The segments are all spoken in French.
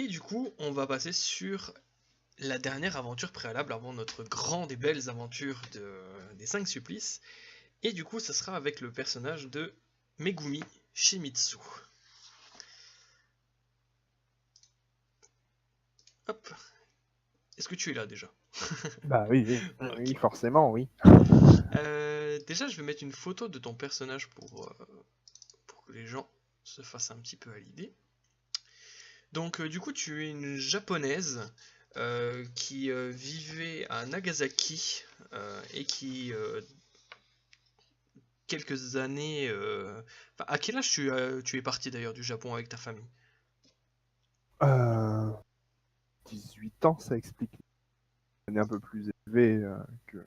Et du coup, on va passer sur la dernière aventure préalable avant notre grande et belles aventure des 5 supplices. Et du coup, ça sera avec le personnage de Megumi Shimizu. Hop. Est-ce que tu es là déjà? Bah oui, Ok. forcément, oui. Déjà, je vais mettre une photo de ton personnage pour que les gens se fassent un petit peu à l'idée. Donc, du coup, tu es une japonaise qui vivait à Nagasaki et qui, quelques années. Enfin, à quel âge tu es parti d'ailleurs du Japon avec ta famille? Euh, 18 ans, ça explique. On est un peu plus élevé que...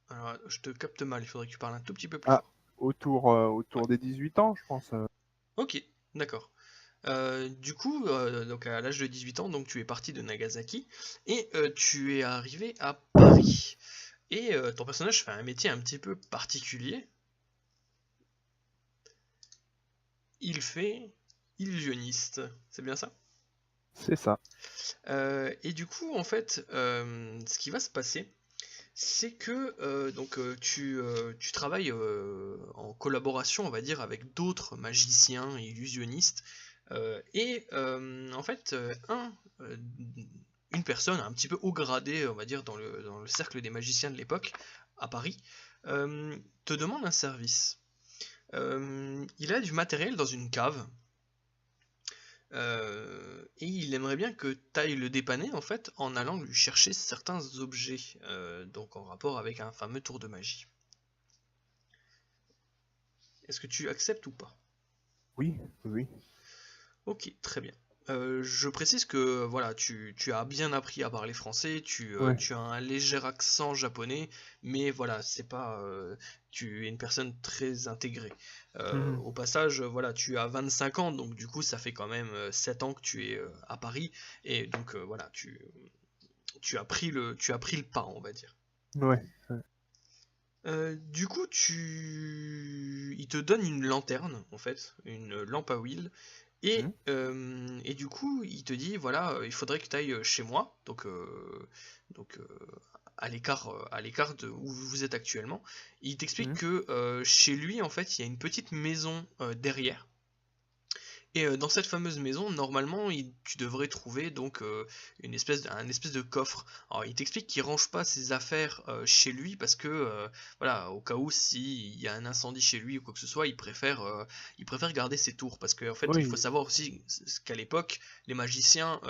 Alors, je te capte mal, il faudrait que tu parles un tout petit peu plus Ah, fort. Ouais. autour des 18 ans, je pense. Ok, d'accord. Du coup, donc à l'âge de 18 ans, donc tu es parti de Nagasaki et tu es arrivé à Paris. Et ton personnage fait un métier un petit peu particulier. Il fait illusionniste. C'est bien ça? C'est ça. Et du coup, en fait, ce qui va se passer, c'est que tu travailles en collaboration, on va dire, avec d'autres magiciens et illusionnistes. En fait, euh, une personne un petit peu haut gradée, on va dire, dans le cercle des magiciens de l'époque, à Paris, te demande un service. Il a du matériel dans une cave. Et il aimerait bien que tu ailles le dépanner en fait en allant lui chercher certains objets, donc en rapport avec un fameux tour de magie. Est-ce que tu acceptes ou pas? Oui, oui. Ok, très bien. Je précise que voilà, tu as bien appris à parler français, Ouais. tu as un léger accent japonais, mais voilà, c'est pas, tu es une personne très intégrée. Mhm. Au passage, voilà, tu as 25 ans, donc du coup, ça fait quand même 7 ans que tu es à Paris, et donc voilà, tu as pris le pas, on va dire. Ouais. Ouais. Du coup, il te donne une lanterne, en fait, une lampe à huile, Mhm. et du coup, il te dit, voilà, il faudrait que tu ailles chez moi, donc à l'écart de où vous êtes actuellement. Il t'explique Mhm. que chez lui, en fait, il y a une petite maison derrière. Et dans cette fameuse maison, normalement, tu devrais trouver donc un espèce de coffre. Alors, il t'explique qu'il range pas ses affaires chez lui parce que, voilà, au cas où s'il y a un incendie chez lui ou quoi que ce soit, il préfère garder ses tours parce qu'en fait, il faut Oui. savoir aussi qu'à l'époque, les magiciens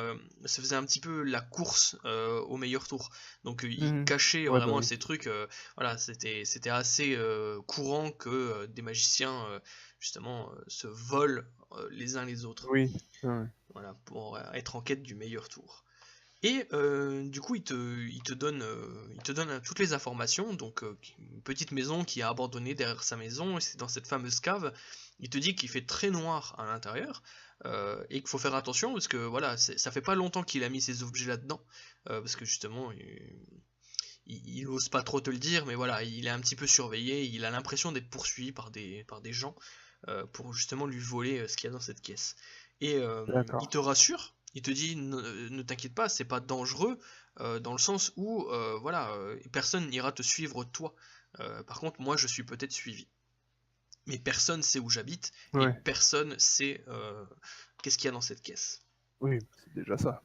se faisaient un petit peu la course au meilleur tour. Donc, ils Mhm. cachaient Ouais, bah vraiment oui. ces trucs. Voilà, c'était assez courant que des magiciens justement se volent les uns les autres, Oui. Ouais. voilà, pour être en quête du meilleur tour. Et du coup, il te donne toutes les informations, donc une petite maison qui est abandonnée derrière sa maison, et c'est dans cette fameuse cave. Il te dit qu'il fait très noir à l'intérieur, et qu'il faut faire attention, parce que voilà, ça fait pas longtemps qu'il a mis ses objets là-dedans, parce que justement, il ose pas trop te le dire, mais voilà, il est un petit peu surveillé, il a l'impression d'être poursuivi par des gens pour justement lui voler ce qu'il y a dans cette caisse. Et il D'accord. te rassure, il te dit ne t'inquiète pas, c'est pas dangereux, dans le sens où voilà, personne n'ira te suivre toi. Par contre, moi je suis peut-être suivi. Mais personne sait où j'habite et Ouais. personne sait qu'est-ce qu'il y a dans cette caisse. Oui, c'est déjà ça.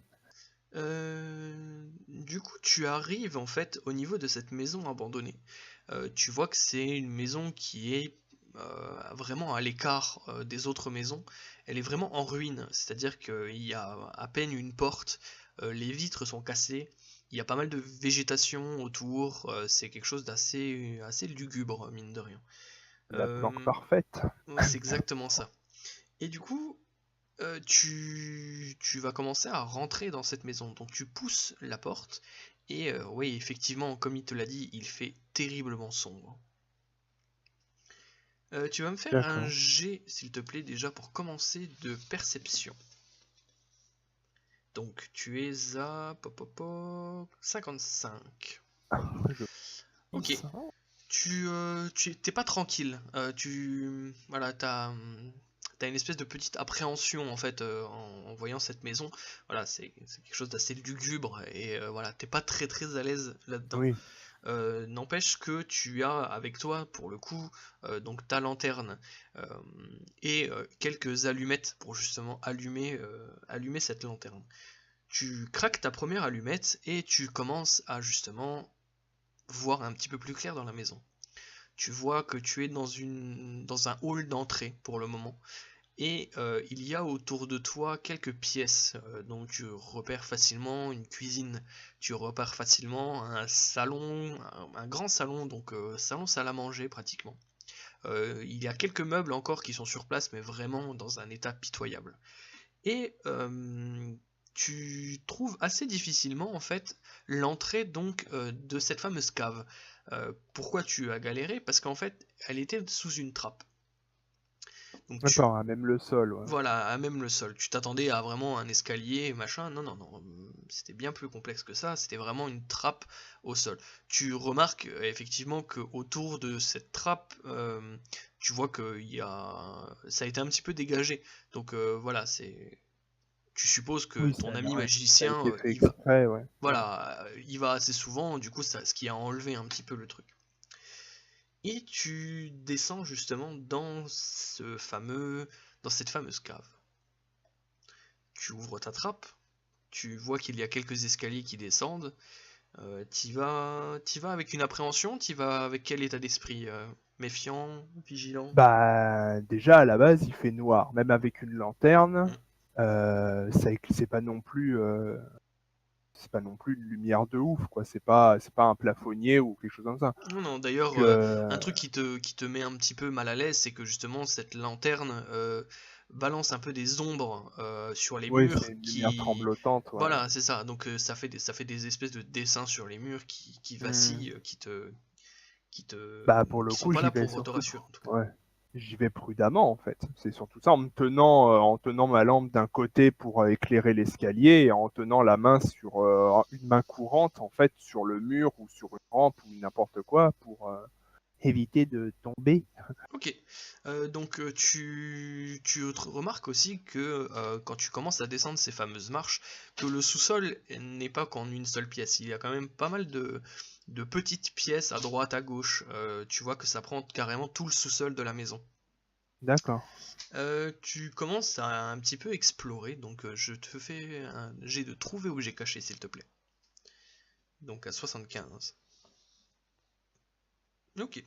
Du coup, tu arrives en fait au niveau de cette maison abandonnée. Tu vois que c'est une maison qui est vraiment à l'écart des autres maisons. Elle est vraiment en ruine, c'est-à-dire qu'il y a à peine une porte, les vitres sont cassées, il y a pas mal de végétation autour, c'est quelque chose d'assez lugubre, mine de rien. La planque Euh, parfaite. ouais, c'est exactement ça. Et du coup, tu vas commencer à rentrer dans cette maison. Donc tu pousses la porte et oui, effectivement, comme il te l'a dit, il fait terriblement sombre. Tu vas me faire un D'accord. jet, s'il te plaît, déjà pour commencer de perception. Donc tu es à 55. Je Ok, ça. tu t'es pas tranquille. Voilà, t'as une espèce de petite appréhension en fait en voyant cette maison. Voilà, c'est quelque chose d'assez lugubre et voilà, t'es pas très très à l'aise là-dedans. Oui. N'empêche que tu as avec toi, pour le coup, donc ta lanterne euh, et quelques allumettes pour justement allumer cette lanterne. Tu craques ta première allumette et tu commences à justement voir un petit peu plus clair dans la maison. Tu vois que tu es dans un hall d'entrée pour le moment. Et il y a autour de toi quelques pièces, donc tu repères facilement une cuisine, tu repères facilement un salon, un grand salon, donc salon salle à manger pratiquement. Il y a quelques meubles encore qui sont sur place, mais vraiment dans un état pitoyable. Et tu trouves assez difficilement en fait l'entrée donc de cette fameuse cave. Pourquoi tu as galéré? Parce qu'en fait, elle était sous une trappe. Donc tu D'accord, à même le sol, ouais. Voilà, à même le sol. Tu t'attendais à vraiment un escalier, machin. Non, non, non. C'était bien plus complexe que ça. C'était vraiment une trappe au sol. Tu remarques effectivement que autour de cette trappe, tu vois que ça a été un petit peu dégagé. Donc voilà, tu supposes que Oui, ton ami ça a magicien, été fait exprès, ouais. Ouais. voilà, il va assez souvent. Du coup, ce qui a enlevé un petit peu le truc. Et tu descends justement dans cette fameuse cave. Tu ouvres ta trappe, tu vois qu'il y a quelques escaliers qui descendent. T'y vas avec une appréhension, t'y vas avec quel état d'esprit? Méfiant, vigilant? Bah, déjà, à la base, il fait noir. Même avec une lanterne, Hmm. c'est pas non plus... c'est pas non plus une lumière de ouf, quoi. C'est pas un plafonnier ou quelque chose comme ça. Non, non, d'ailleurs, Donc, un truc qui te met un petit peu mal à l'aise, c'est que justement cette lanterne balance un peu des ombres sur les oui, c'est murs une lumière qui... tremblotante, ouais. Voilà, c'est ça. Donc ça fait des espèces de dessins sur les murs qui Hmm. vacillent, Bah, pour le qui sont coup, pas j'y là vais pour te surtout. rassurer en tout cas. Ouais. J'y vais prudemment, en fait. C'est surtout ça, en tenant ma lampe d'un côté pour éclairer l'escalier et en tenant la main sur une main courante, en fait, sur le mur ou sur une rampe ou n'importe quoi pour éviter de tomber. Ok, donc tu remarques aussi que quand tu commences à descendre ces fameuses marches, que le sous-sol n'est pas qu'en une seule pièce, il y a quand même pas mal de petites pièces à droite, à gauche. Tu vois que ça prend carrément tout le sous-sol de la maison. D'accord. Tu commences à un petit peu explorer, donc je te fais un jet de trouver objet caché s'il te plaît. Donc à 75. Ok.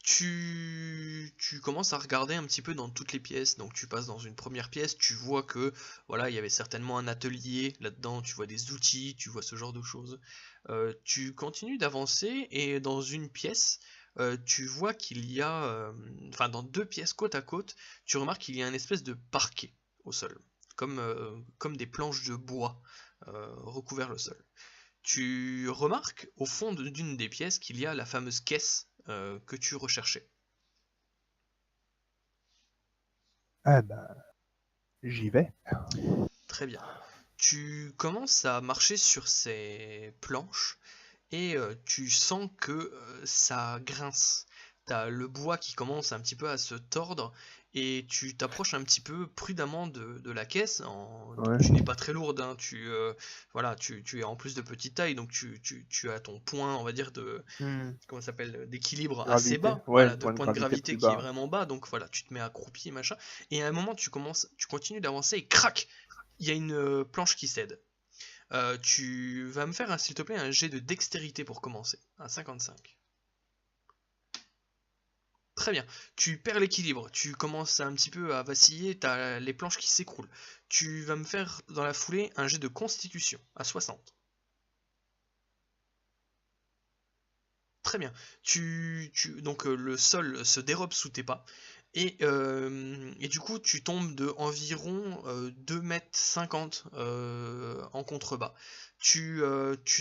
Tu commences à regarder un petit peu dans toutes les pièces, donc tu passes dans une première pièce, tu vois que voilà, il y avait certainement un atelier là-dedans, tu vois des outils, tu vois ce genre de choses. Tu continues d'avancer et dans une pièce, tu vois qu'il y a, enfin dans deux pièces côte à côte, tu remarques qu'il y a une espèce de parquet au sol, comme des planches de bois recouverts le sol. Tu remarques au fond d'une des pièces qu'il y a la fameuse caisse que tu recherchais. Ah bah, j'y vais. Très bien. Tu commences à marcher sur ces planches et tu sens que ça grince. T'as le bois qui commence un petit peu à se tordre et tu t'approches un petit peu prudemment de la caisse. Donc Ouais. tu n'es pas très lourde, hein, voilà, tu es en plus de petite taille, donc tu as ton point, on va dire, Hmm. comment ça s'appelle, d'équilibre assez Gravité. bas, Ouais, voilà, le de point de point de gravité gravité plus qui est bas. vraiment bas, donc voilà, tu te mets accroupi, machin, et à un moment tu continues d'avancer et crac, il y a une planche qui cède. Tu vas me faire, s'il te plaît, un jet de dextérité pour commencer, à 55. Très bien, tu perds l'équilibre, tu commences un petit peu à vaciller, t'as les planches qui s'écroulent. Tu vas me faire dans la foulée un jet de constitution, à 60. Très bien. Donc le sol se dérobe sous tes pas et du coup tu tombes de environ 2,50 m en contrebas. Tu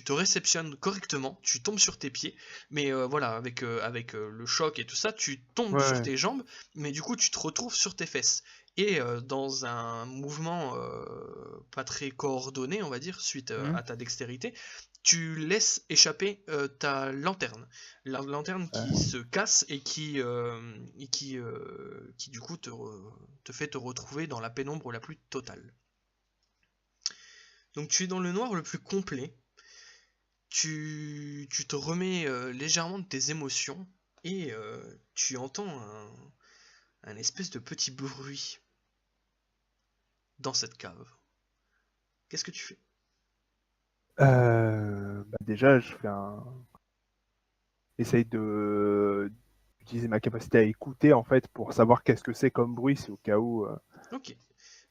te réceptionnes correctement, tu tombes sur tes pieds, mais voilà, avec le choc et tout ça, tu tombes sur Ouais. tes jambes, mais du coup tu te retrouves sur tes fesses. Et dans un mouvement pas très coordonné, on va dire, suite Hmm. à ta dextérité, tu laisses échapper ta lanterne. La lanterne qui se casse et qui du coup te fait te retrouver dans la pénombre la plus totale. Donc tu es dans le noir le plus complet. Tu te remets légèrement de tes émotions et tu entends un espèce de petit bruit dans cette cave. Qu'est-ce que tu fais? Déjà, essaye d'utiliser ma capacité à écouter en fait pour savoir qu'est-ce que c'est comme bruit, si au cas où Ok.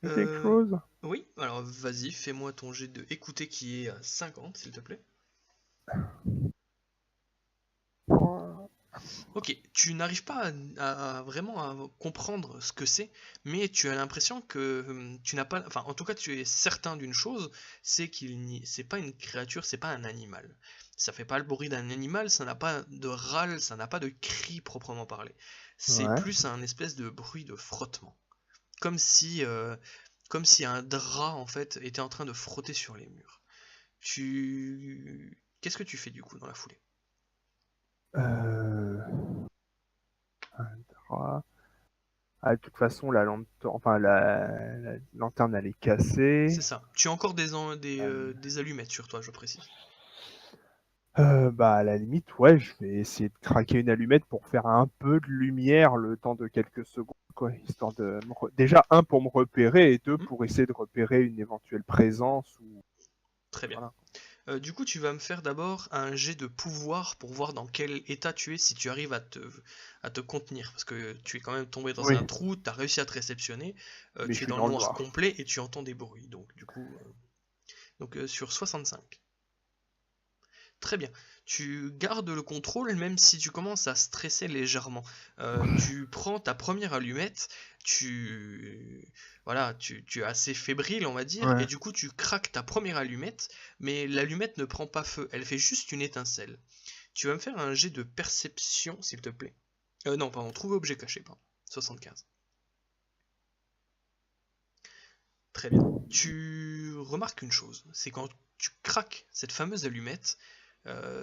il y a quelque chose. Oui, alors vas-y, fais-moi ton jet de écouter qui est à 50, s'il te plaît. Ok, tu n'arrives pas vraiment à comprendre ce que c'est, mais tu as l'impression que tu n'as pas, enfin en tout cas tu es certain d'une chose, c'est pas une créature, c'est pas un animal. Ça fait pas le bruit d'un animal, ça n'a pas de râle, ça n'a pas de cri proprement parlé. C'est Ouais. plus un espèce de bruit de frottement, comme si, euh, comme si un drap en fait était en train de frotter sur les murs. Qu'est-ce que tu fais du coup dans la foulée? Euh... Ah, de toute façon, la lanterne elle est C'est cassée. ça. Tu as encore des allumettes sur toi, je précise. À la limite, ouais, je vais essayer de craquer une allumette pour faire un peu de lumière le temps de quelques secondes, quoi, histoire de déjà un pour me repérer et deux Hmm. pour essayer de repérer une éventuelle présence ou Très bien. voilà. Du coup, tu vas me faire d'abord un jet de pouvoir pour voir dans quel état tu es, si tu arrives à te contenir. Parce que tu es quand même tombé dans Oui, un trou, tu as réussi à te réceptionner, mais je tu es suis dans le dans le noir noir. complet et tu entends des bruits. Donc, du coup, sur 65. Très bien. Tu gardes le contrôle même si tu commences à stresser légèrement. Tu prends ta première allumette, voilà, tu es assez fébrile, on va dire, et Ouais. du coup tu craques ta première allumette, mais l'allumette ne prend pas feu, elle fait juste une étincelle. Tu vas me faire un jet de perception, s'il te plaît. Non, pardon, trouver objet caché, pardon. 75. Très bien. Tu remarques une chose, c'est quand tu craques cette fameuse allumette,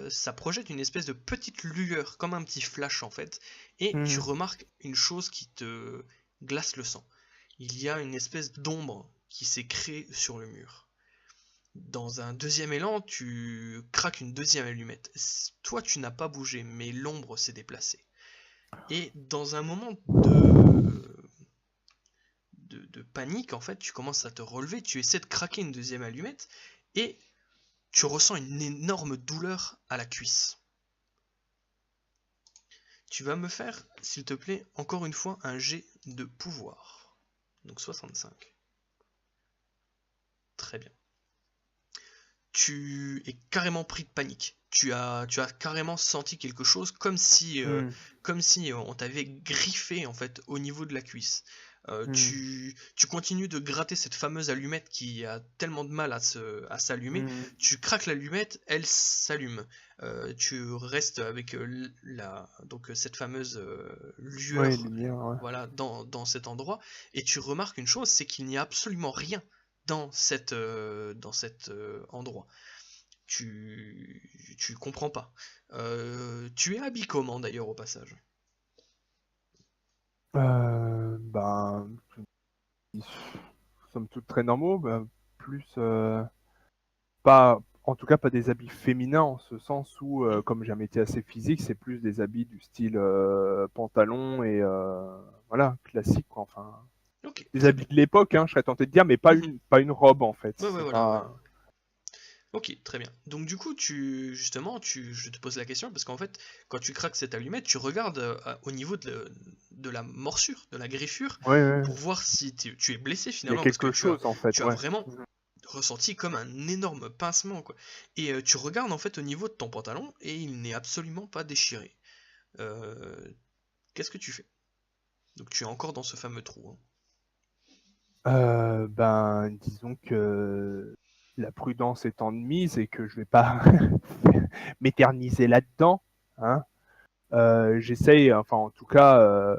ça projette une espèce de petite lueur, comme un petit flash en fait, et tu Mhm. remarques une chose qui te glace le sang. Il y a une espèce d'ombre qui s'est créée sur le mur. Dans un deuxième élan, tu craques une deuxième allumette. Toi, tu n'as pas bougé, mais l'ombre s'est déplacée. Et dans un moment de panique, en fait, tu commences à te relever, tu essaies de craquer une deuxième allumette, et tu ressens une énorme douleur à la cuisse. Tu vas me faire, s'il te plaît, encore une fois, un jet de pouvoir. Donc 65. Très bien. Tu es carrément pris de panique. Tu as carrément senti quelque chose Mhm. comme si on t'avait griffé en fait au niveau de la cuisse. Mhm. Tu continues de gratter cette fameuse allumette qui a tellement de mal à s'allumer. Mhm. Tu craques l'allumette, elle s'allume. Tu restes avec cette fameuse Ouais, lueur lumière, ouais. voilà, dans cet endroit. Et tu remarques une chose, c'est qu'il n'y a absolument rien dans cet endroit. Tu comprends pas. Tu es habillé comment d'ailleurs au passage? Ben, ils somme toute très normaux, plus pas, en tout cas pas des habits féminins en ce sens où, Hmm. comme j'ai un métier assez physique, c'est plus des habits du style pantalon et voilà, classique quoi. Enfin, Ok, des très habits bien. de l'époque, hein, je serais tenté de dire, mais Mhm. pas une robe en fait. Ouais, ouais, C'est voilà, ouais. pas. Ok, très bien. Donc du coup, je te pose la question parce qu'en fait, quand tu craques cette allumette, tu regardes au niveau de la morsure, de la griffure, Ouais, ouais. pour voir si tu es blessé Il y a finalement, parce que quelque chose en fait, tu as ouais. vraiment ressenti comme un énorme pincement, quoi. Et tu regardes en fait au niveau de ton pantalon et il n'est absolument pas déchiré. Euh, Qu'est-ce que tu fais? Donc tu es encore dans ce fameux trou, hein. Disons que la prudence étant de mise et que je vais pas m'éterniser là-dedans, hein, j'essaye, enfin en tout cas,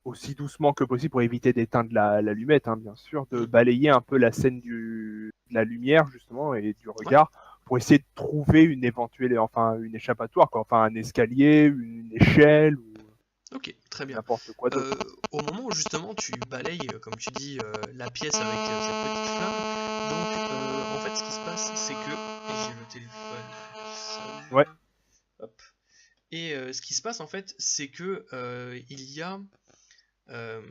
aussi doucement que possible pour éviter d'éteindre l'allumette, hein, bien sûr, de Hmm. balayer un peu la scène de la lumière justement et du Ouais, regard pour essayer de trouver une éventuelle, enfin une échappatoire, quoi. Enfin un escalier, une échelle ou Ok, très bien. n'importe quoi d'autre. Au moment où justement tu balayes, comme tu dis, la pièce avec cette petite flamme, donc en fait ce qui se passe c'est que... Et j'ai le téléphone qui sonne. Ouais. Hop. Et ce qui se passe en fait c'est que il y a... euh,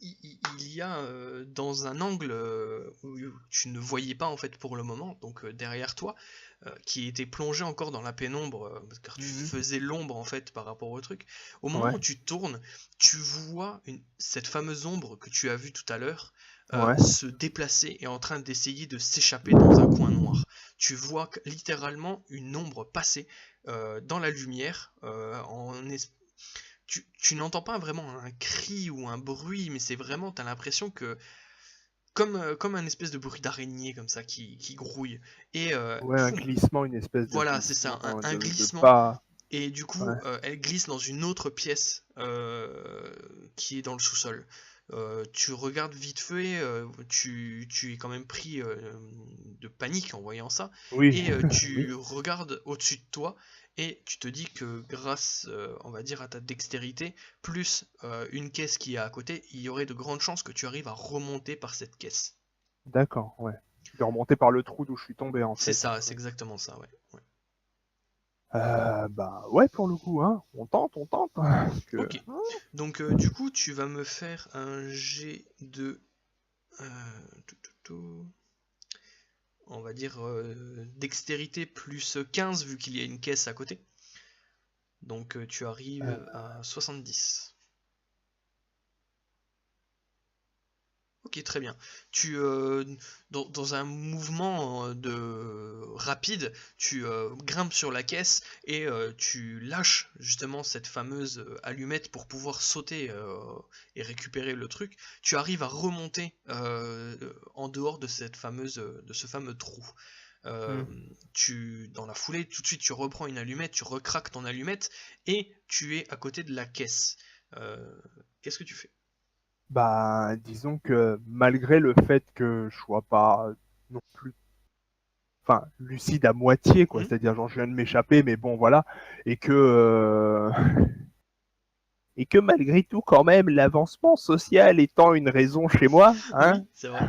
il y a dans un angle où tu ne voyais pas en fait pour le moment, donc derrière toi, qui était plongé encore dans la pénombre, car tu Mhm. faisais l'ombre en fait par rapport au truc. Au moment Ouais. où tu tournes, tu vois cette fameuse ombre que tu as vue tout à l'heure Ouais. se déplacer et en train d'essayer de s'échapper dans un coin noir. Tu vois littéralement une ombre passer dans la lumière tu n'entends pas vraiment un cri ou un bruit, mais c'est vraiment, t'as l'impression que, comme un espèce de bruit d'araignée comme ça qui grouille. Et Ouais, un poum, glissement, une espèce de voilà, c'est ça, glissement un de glissement. pas. Et du Ouais. coup, elle glisse dans une autre pièce qui est dans le sous-sol. Tu regardes vite fait, tu es quand même pris de panique en voyant ça, Oui. et Oui. tu regardes au-dessus de toi, et tu te dis que grâce, on va dire, à ta dextérité, plus une caisse qui est à côté, il y aurait de grandes chances que tu arrives à remonter par cette caisse. D'accord. Ouais. De remonter par le trou d'où je suis tombé en C'est fait. ça, c'est exactement ça, ouais. Ouais. Bah ouais pour le coup, hein. On tente. Parce que... Ok, donc du coup, tu vas me faire un jet de... on va dire dextérité plus 15 vu qu'il y a une caisse à côté. Donc tu euh, arrives à 70. Ok, très bien. Tu, dans un mouvement rapide, tu grimpes sur la caisse et tu lâches justement cette fameuse allumette pour pouvoir sauter et récupérer le truc. Tu arrives à remonter en dehors de de ce fameux trou. Euh, hmm. Dans la foulée, tout de suite, tu reprends une allumette, tu recraques ton allumette et tu es à côté de la caisse. Euh, Qu'est-ce que tu fais? Bah disons que malgré le fait que je sois pas non plus, enfin lucide à moitié quoi, Hmm. c'est-à-dire genre je viens de m'échapper mais bon voilà, et que et que malgré tout quand même l'avancement social étant une raison chez moi, hein, Oui, c'est vrai.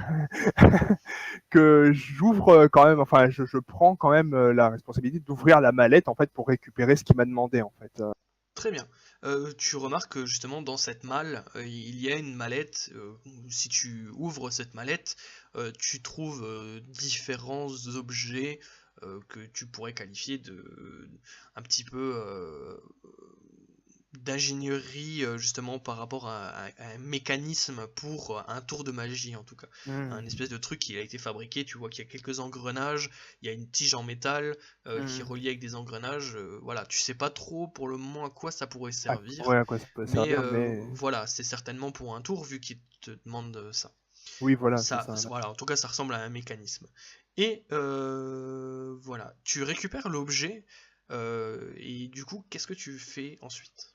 que j'ouvre quand même, enfin je prends quand même la responsabilité d'ouvrir la mallette en fait pour récupérer ce qu'il m'a demandé en fait. Très bien. Tu remarques que justement dans cette malle, il y a une mallette. Si tu ouvres cette mallette, tu trouves différents objets que tu pourrais qualifier de un petit peu d'ingénierie justement par rapport à un mécanisme pour un tour de magie en tout cas. Un Hmm. espèce de truc qui a été fabriqué, tu vois qu'il y a quelques engrenages, il y a une tige en métal qui est Hmm. reliée avec des engrenages. Voilà, tu sais pas trop pour le moment à quoi ça pourrait Ouais, servir, à quoi ça peut mais servir, mais voilà, c'est certainement pour un tour vu qu'il te demande ça. oui voilà c'est ça. Voilà, en tout cas ça ressemble à un mécanisme. Et voilà, tu récupères l'objet et du coup qu'est-ce que tu fais ensuite?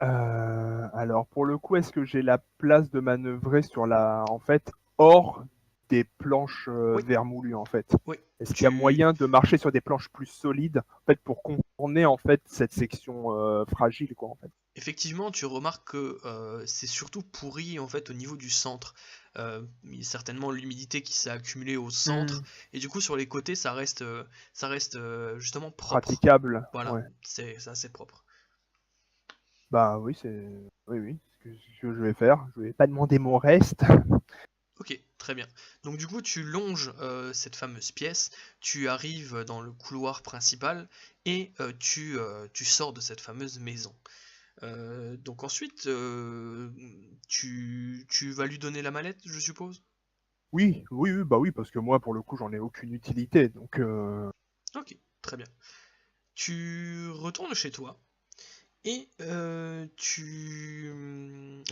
Alors pour le coup, est-ce que j'ai la place de manœuvrer sur la, en fait, hors des planches Oui, vermoulues en fait? oui, Est-ce qu'il y a tu moyen de marcher sur des planches plus solides en fait pour contourner en fait cette section fragile quoi en fait? effectivement tu remarques que c'est surtout pourri en fait au niveau du centre. Il y a certainement l'humidité qui s'est accumulée au centre Hmm. et du coup sur les côtés ça reste justement propre. Praticable, Voilà, ouais. c'est assez propre. Bah oui c'est, oui oui, ce que je vais faire. Je vais pas demander mon reste. Ok, très bien. Donc du coup, tu longes cette fameuse pièce, tu arrives dans le couloir principal et tu sors de cette fameuse maison. Donc ensuite, tu vas lui donner la mallette, je suppose? Oui, oui, oui, bah oui, parce que moi pour le coup j'en ai aucune utilité, donc Ok, très bien. Tu retournes chez toi et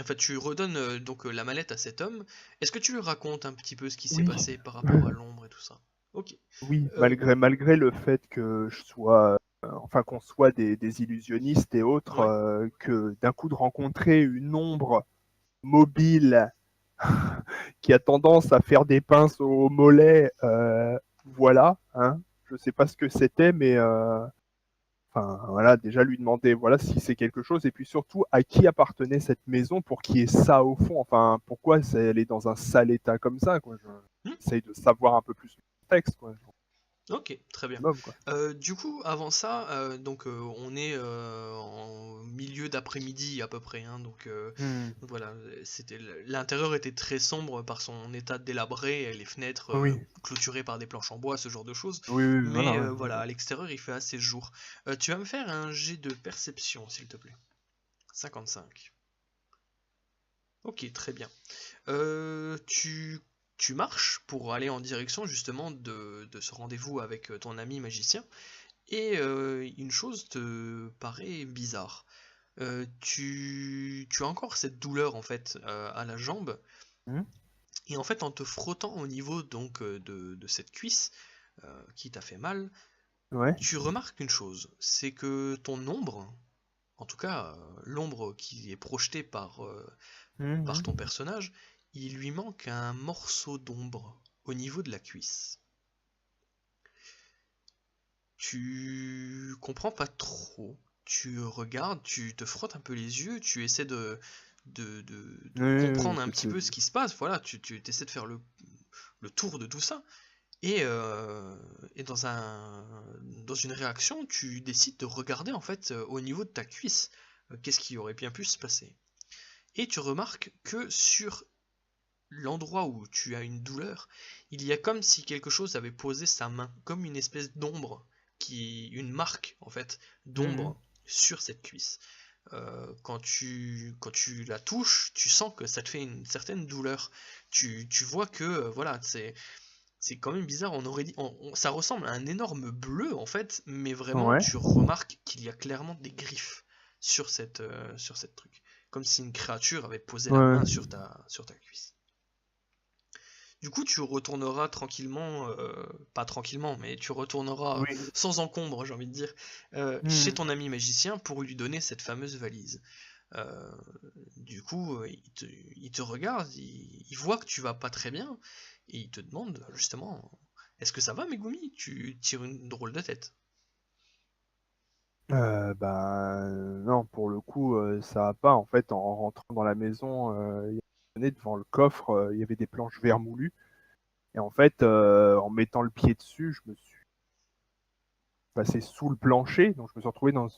enfin, tu redonnes donc la mallette à cet homme. Est-ce que tu lui racontes un petit peu ce qui s'est oui. passé par rapport à l'ombre et tout ça? Ok. Oui, Euh, malgré le fait que je sois, enfin qu'on soit des illusionnistes et autres, ouais. que d'un coup de rencontrer une ombre mobile qui a tendance à faire des pinces au mollet, voilà, hein, je sais pas ce que c'était, mais enfin, voilà, déjà lui demander voilà si c'est quelque chose, et puis surtout à qui appartenait cette maison pour qu'il y ait ça au fond. Enfin, pourquoi elle est dans un sale état comme ça, quoi. Hmm. J'essaye de savoir un peu plus le contexte, quoi. Ok, très bien. Minimum, quoi. Du coup, avant ça, donc on est en milieu d'après-midi à peu près, hein, Hmm. donc voilà, l'intérieur était très sombre par son état délabré, et les fenêtres Oui, clôturées par des planches en bois, ce genre de choses. oui, oui, voilà, Mais ouais, voilà, à l'extérieur il fait assez jour. Tu vas me faire un jet de perception, s'il te plaît. 55. Ok, très bien. Tu marches pour aller en direction justement de ce rendez-vous avec ton ami magicien, et une chose te paraît bizarre. Tu as encore cette douleur en fait à la jambe, Hmm. et en fait en te frottant au niveau donc de cette cuisse qui t'a fait mal, Ouais. tu remarques une chose, c'est que ton ombre, en tout cas l'ombre qui est projetée par Mhm. ton personnage, il lui manque un morceau d'ombre au niveau de la cuisse. Tu comprends pas trop. Tu regardes, tu te frottes un peu les yeux, tu essaies de Oui, oui, comprendre un petit j'essaie peu de... ce qui se passe. Voilà, tu essaies de faire le tour de tout ça. Et dans une réaction, tu décides de regarder en fait au niveau de ta cuisse. Qu'est-ce qui aurait bien pu se passer? Et tu remarques que sur l'endroit où tu as une douleur, il y a comme si quelque chose avait posé sa main, comme une espèce d'ombre, une marque en fait Mhm. d'ombre sur cette cuisse. Quand tu la touches, tu sens que ça te fait une certaine douleur. Tu vois que voilà, c'est quand même bizarre. On aurait dit, ça ressemble à un énorme bleu en fait, mais vraiment Ouais. tu remarques qu'il y a clairement des griffes sur cette truc, comme si une créature avait posé la Ouais. main sur ta cuisse. Du coup, tu retourneras tranquillement, pas tranquillement, mais tu retourneras Oui. sans encombre, j'ai envie de dire, chez Mhm. ton ami magicien pour lui donner cette fameuse valise. Euh, du coup, il te regarde, il voit que tu vas pas très bien, et il te demande justement, est-ce que ça va, Megumi? Tu tires une drôle de tête. Bah, non, pour le coup, ça va pas. En fait, en rentrant dans la maison, il y avait devant le coffre, il y avait des planches vermoulues. Et en fait, en mettant le pied dessus, je me suis passé sous le plancher. Donc, je me suis retrouvé dans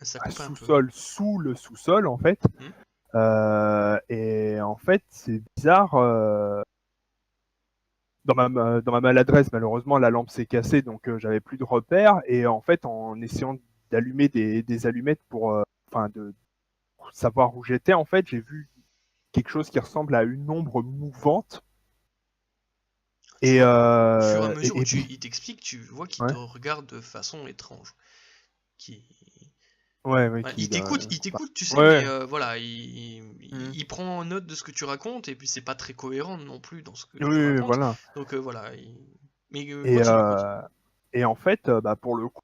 Ça un coupe un peu. sous-sol, sous le sous-sol, en fait. Hmm. Et en fait, c'est bizarre. Dans ma maladresse, malheureusement, la lampe s'est cassée, donc j'avais plus de repères. Et en fait, en essayant d'allumer des allumettes enfin, pour savoir où j'étais, en fait, j'ai vu quelque chose qui ressemble à une ombre mouvante. Tu Et, vois, au fur et à mesure où et il t'explique, tu vois qu'il te ouais, regarde de façon étrange. Qui, ouais, ouais, Ouais, il enfin, t'écoute, tu sais, ouais, mais voilà, mm. il prend note de ce que tu racontes, et puis c'est pas très cohérent non plus dans ce que Oui, tu oui, racontes. voilà. Donc voilà, mais Et, continue, continue. et en fait, bah, pour le coup,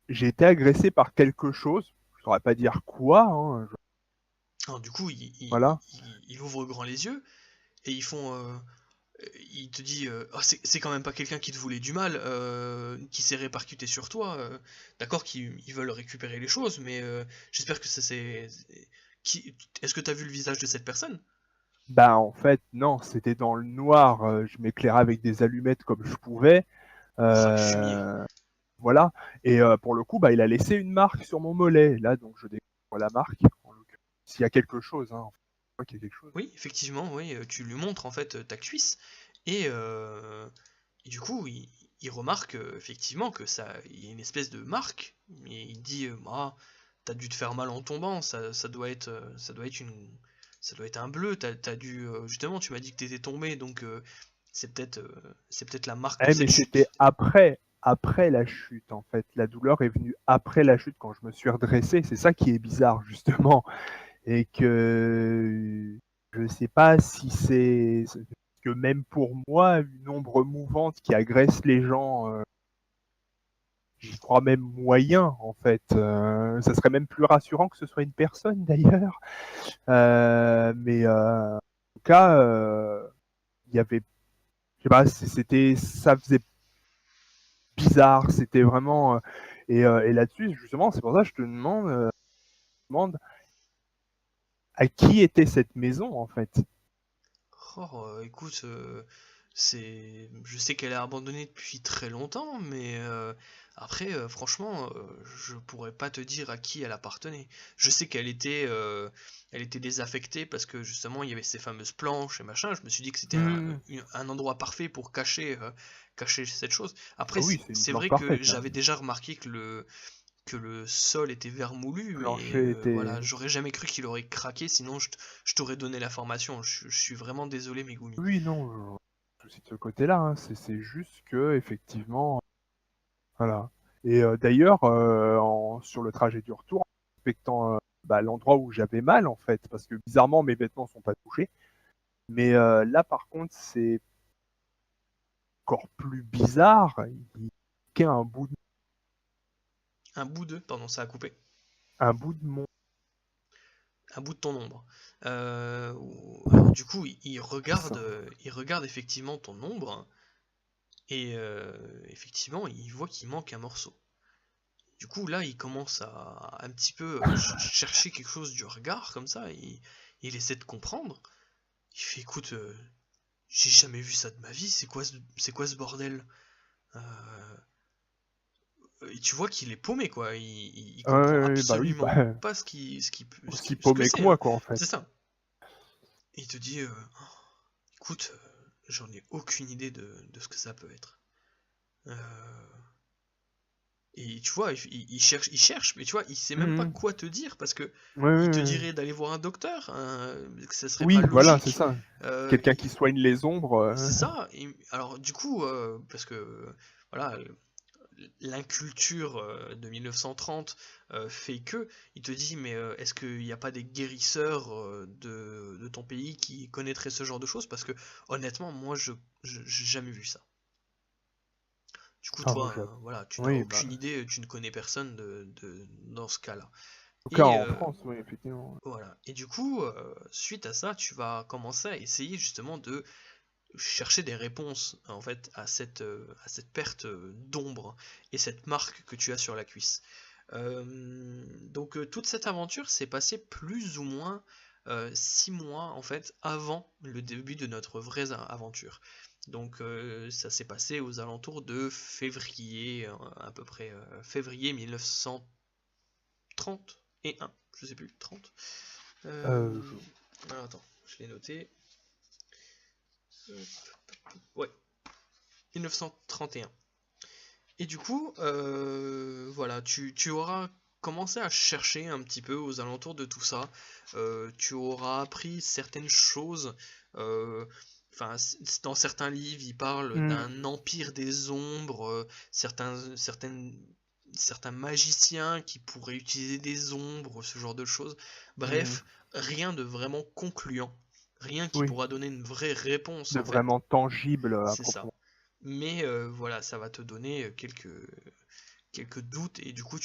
j'ai été agressé par quelque chose. Je saurais pas dire quoi, hein, Alors du coup, voilà. il ouvre grand les yeux, et il te dit, oh, c'est quand même pas quelqu'un qui te voulait du mal, qui s'est répercuté sur toi. D'accord qu'ils ils veulent récupérer les choses, mais j'espère que ça c'est... Est-ce que t'as vu le visage de cette personne? Bah, en fait, non, c'était dans le noir. Je m'éclairais avec des allumettes comme je pouvais. Ah, le fumier. Euh, voilà. Et pour le coup, bah, il a laissé une marque sur mon mollet. Là, donc, je découvre la marque. En l'occurrence. S'il y a quelque chose, hein. En fait, je crois qu'il y a quelque chose. Oui, effectivement, oui, tu lui montres en fait ta cuisse, et, et du coup, il remarque effectivement que ça, il y a une espèce de marque, et il dit, ah, t'as dû te faire mal en tombant, ça doit être un bleu, t'as dû, justement, tu m'as dit que t'étais tombé, donc c'est peut-être la marque de Eh, mais cette c'était chute. après la chute, en fait. La douleur est venue après la chute, quand je me suis redressé. C'est ça qui est bizarre, justement. Et que je sais pas si c'est que même pour moi, une ombre mouvante qui agresse les gens, j'y crois même moyen, en fait. Ça serait même plus rassurant que ce soit une personne, d'ailleurs. Mais en tout cas, il y avait sais pas, ça faisait bizarre, c'était vraiment. Et là-dessus, justement, c'est pour ça que je te demande à qui était cette maison, en fait. Oh, écoute, je sais qu'elle est abandonnée depuis très longtemps, mais après, franchement, je pourrais pas te dire à qui elle appartenait. Je sais elle était désaffectée parce que justement il y avait ces fameuses planches et machin. Je me suis dit que c'était Hmm. un endroit parfait pour cacher cette chose. Ah Après, oui, c'est une c'est planche vrai que parfaite, là. j'avais déjà remarqué que le sol était vermoulu, Le mais plancher était. voilà, j'aurais jamais cru qu'il aurait craqué, sinon je t'aurais donné l'information. Je suis vraiment désolé, Megumi. Oui, non, souci de ce côté-là, hein. C'est juste que, effectivement, voilà. Et d'ailleurs, sur le trajet du retour, en respectant l'endroit où j'avais mal, en fait, parce que bizarrement, mes vêtements sont pas touchés. Mais là, par contre, c'est encore plus bizarre. Il y a Un bout de, pardon, ça a coupé. un bout de mon. Un bout de ton ombre. Alors du coup, C'est ça. il regarde effectivement ton ombre et effectivement, il voit qu'il manque un morceau. Du coup, là, il commence à un petit peu chercher quelque chose du regard comme ça. Il essaie de comprendre. Il fait, écoute, j'ai jamais vu ça de ma vie. C'est quoi ce bordel? Euh, et tu vois qu'il est paumé, quoi. Il comprend Bah oui, absolument bah, pas aussi ce que paumé que c'est, moi, hein. quoi, en fait. C'est ça. Et il te dit, écoute, j'en ai aucune idée de ce que ça peut être. Euh, et tu vois, il cherche, mais tu vois, il sait même pas Mhm. quoi te dire parce que Ouais, il te ouais, ouais. dirait d'aller voir un docteur, hein, que ça serait pas Oui, voilà, c'est logique. ça. Quelqu'un Euh, qui soigne les ombres. c'est ça. Alors du coup, parce que voilà, l'inculture de 1930 fait que il te dit mais est-ce qu'il n'y a pas des guérisseurs de ton pays qui connaîtraient ce genre de choses parce que honnêtement moi j'ai jamais vu ça. Du coup Ah, moi, toi voilà tu n'as oui, bah, aucune idée, tu ne connais personne dans ce cas-là. en tout cas, Et en France, oui, effectivement. voilà. Et du coup suite à ça tu vas commencer à essayer justement de chercher des réponses en fait à cette perte d'ombre et cette marque que tu as sur la cuisse. Donc toute cette aventure s'est passée plus ou moins 6 mois en fait avant le début de notre vraie aventure. Donc ça s'est passé aux alentours de février, à peu près février 1931, je sais plus, 30. Je- Alors attends, je l'ai noté. Ouais, 1931. Et du coup, voilà, tu auras commencé à chercher un petit peu aux alentours de tout ça. Tu auras appris certaines choses. euh, Enfin, dans certains livres, ils parlent Hmm, d'un empire des ombres, certains magiciens qui pourraient utiliser des ombres, ce genre de choses. hmm, Bref, rien de vraiment concluant. Rien qui oui, pourra donner une vraie réponse, de en fait. vraiment tangible à C'est ça. proprement. Mais voilà, ça va te donner quelques doutes et du coup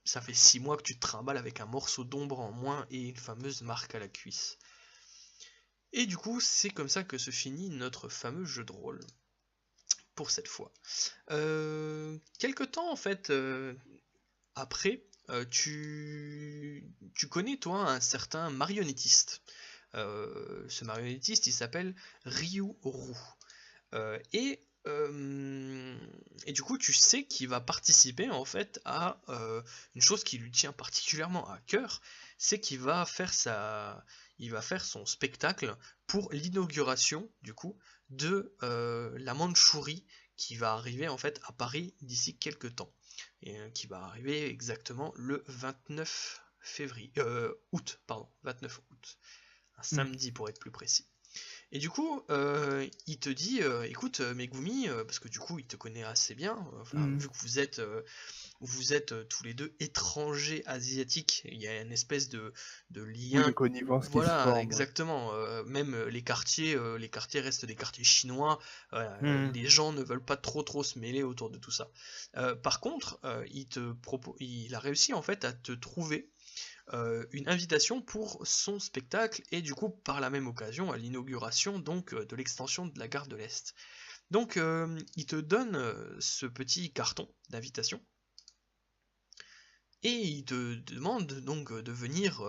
ça fait 6 mois que tu te trimbales avec un morceau d'ombre en moins et une fameuse marque à la cuisse. Et du coup, c'est comme ça que se finit notre fameux jeu de rôle pour cette fois. Quelque temps en fait après, tu connais toi un certain marionnettiste. Ce marionnettiste, il s'appelle Ryu Ru. Euh, et, euh, et du coup, tu sais qu'il va participer en fait à une chose qui lui tient particulièrement à cœur, c'est il va faire son spectacle pour l'inauguration du coup de la Mandchourie qui va arriver en fait à Paris d'ici quelques temps et qui va arriver exactement le 29 février, août, pardon, 29 août, un Hmm, samedi pour être plus précis. Et du coup, il te dit, écoute, Megumi, parce que du coup, il te connaît assez bien, enfin, hmm. vu que vous êtes tous les deux étrangers asiatiques, il y a une espèce de Oui, de lien, connivence qui se voilà, forme. Ouais. exactement. Même les quartiers restent des quartiers chinois. Voilà, Hmm, les gens ne veulent pas trop se mêler autour de tout ça. Par contre, il a réussi en fait à te trouver. une invitation pour son spectacle et du coup par la même occasion à l'inauguration donc de l'extension de la gare de l'Est. Donc il te donne ce petit carton d'invitation et il te demande donc de venir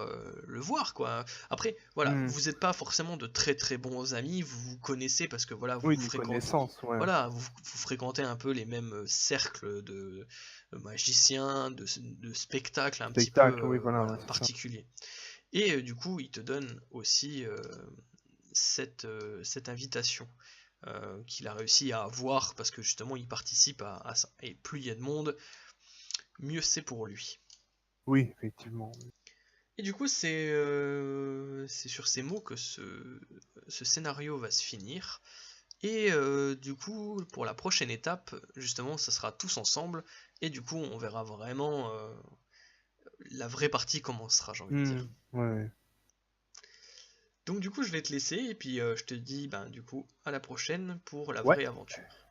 le voir quoi. Après voilà, Hmm. vous n'êtes pas forcément de très très bons amis, vous vous connaissez parce que voilà Oui, une connaissance, ouais. voilà, vous fréquentez un peu les mêmes cercles de magiciens, de spectacles un petit peu Spectacle, oui, voilà, voilà, ouais, c'est ça. particuliers. Et du coup, il te donne aussi cette invitation qu'il a réussi à avoir parce que justement il participe à ça. Et plus il y a de monde, mieux c'est pour lui. Oui, effectivement. Et du coup, c'est sur ces mots que ce scénario va se finir. Et du coup, pour la prochaine étape, justement, ça sera tous ensemble. Et du coup, on verra vraiment la vraie partie commencera, j'ai envie de Hmm. dire. Ouais. Donc du coup, je vais te laisser et puis je te dis, ben du coup, à la prochaine pour la Ouais. vraie aventure.